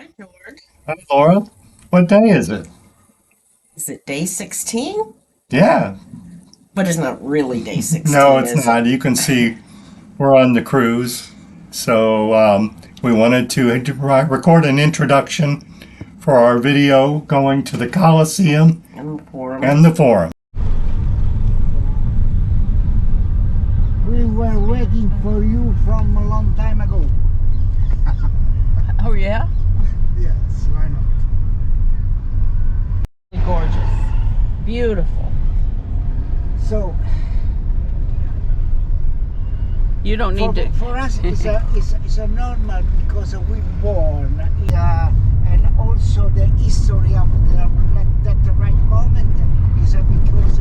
Hi, George. Hi, Laura. What day is it? Is it day 16? Yeah. But it's not really day No, 16, it's is it? not. You can see we're on the cruise. So we wanted to record an introduction for our video going to the Colosseum And the forum. and the Forum. We were waiting for you from a long time ago. Oh yeah? Yes, why not? Gorgeous. Beautiful. So You don't need to. for us it's a normal because we born and also the history of that right moment is because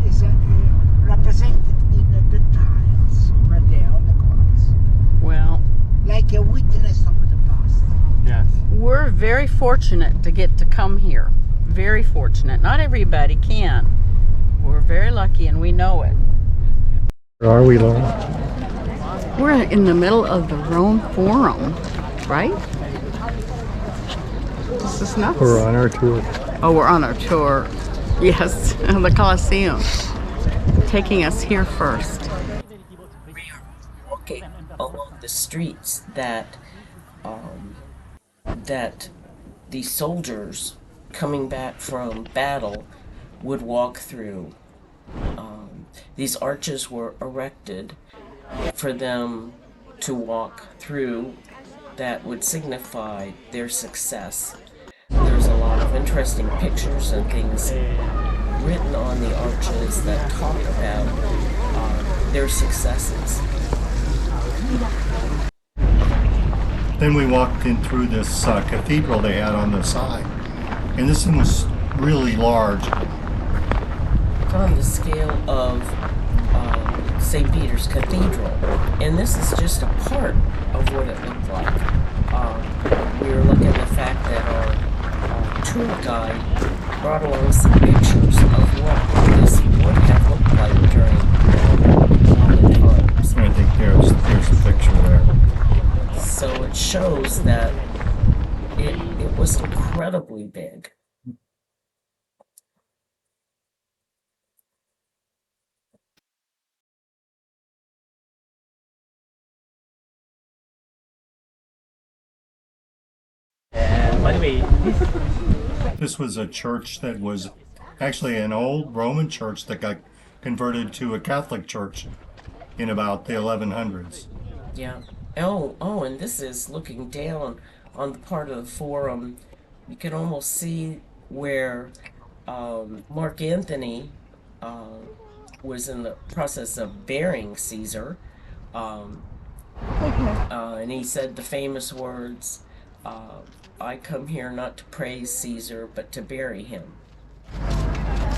is represented in the tiles right there on the corners, Well, like a witness of the past. Yes. we're very fortunate to get to come here. Very fortunate. Not everybody can. We're very lucky and we know it. Where are we, Laura? We're in the middle of the Rome Forum, right? This is nuts. We're on our tour. Oh, we're on our tour. Yes, the Colosseum. Taking us here first. We are walking along the streets that the soldiers coming back from battle would walk through. These arches were erected for them to walk through that would signify their success. There's a lot of interesting pictures and things written on the arches that talk about their successes. Then we walked in through this cathedral they had on the side. And this one was really large. It's on the scale of St. Peter's Cathedral, and this is just a part of what it looked like. We were looking at the fact that our tour guide brought along some pictures of what this would have looked like during Roman times. I think there's a picture there. So it shows that it was incredibly big. By the way, This was a church that was actually an old Roman church that got converted to a Catholic church in about the 1100s. Yeah. Oh, and this is looking down on the part of the forum. You can almost see where Mark Antony was in the process of burying Caesar. And he said the famous words, I come here not to praise Caesar, but to bury him.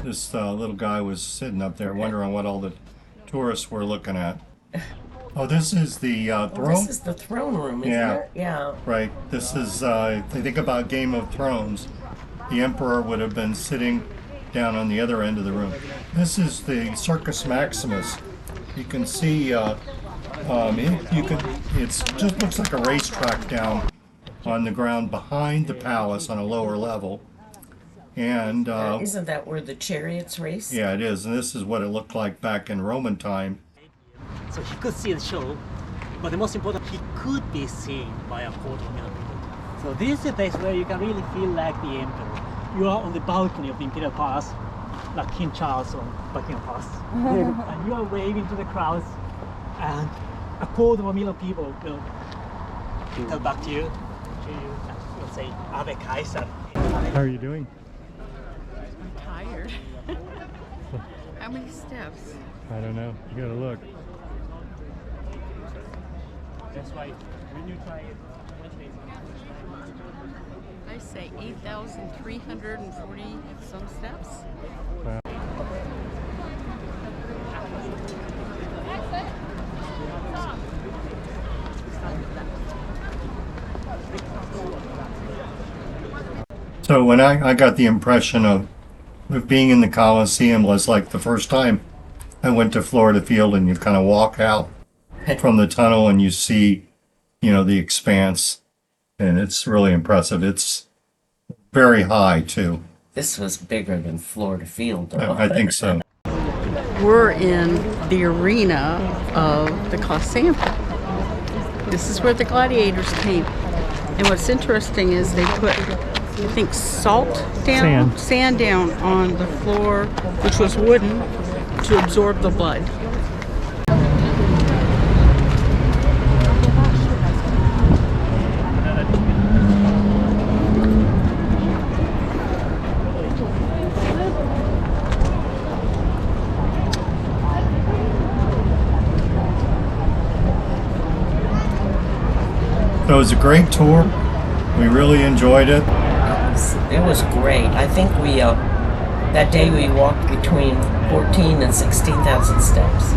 This little guy was sitting up there wondering what all the tourists were looking at. Oh, this is the throne? This is the throne room, isn't Yeah. it? Yeah. Right. This is, if you think about Game of Thrones, the emperor would have been sitting down on the other end of the room. This is the Circus Maximus. You can see, it just looks like a racetrack down on the ground behind the palace on a lower level. And, Isn't that where the chariots race? yeah, it is. And this is what it looked like back in Roman time. so he could see the show, but the most important, he could be seen by a quarter million people. So this is a place where you can really feel like the emperor. You are on the balcony of the Imperial Palace, like King Charles on Buckingham Palace, and you are waving to the crowds, and a quarter of a million people will come back to you, and will say, Ave Kaiser. How are you doing? I'm tired. How many steps? I don't know. You gotta look. That's why when you try it, I say 8,340 some steps. So when I got the impression of being in the Coliseum was like the first time I went to Florida Field, and you kind of walk out from the tunnel and you see, the expanse and it's really impressive. It's very high too. This was bigger than floor to field. I think so. We're in the arena of the Colosseum. This is where the gladiators came. And what's interesting is they put, I think, sand down on the floor, which was wooden, to absorb the blood. So it was a great tour. We really enjoyed it. It was great. I think we that day we walked between 14 and 16,000 steps.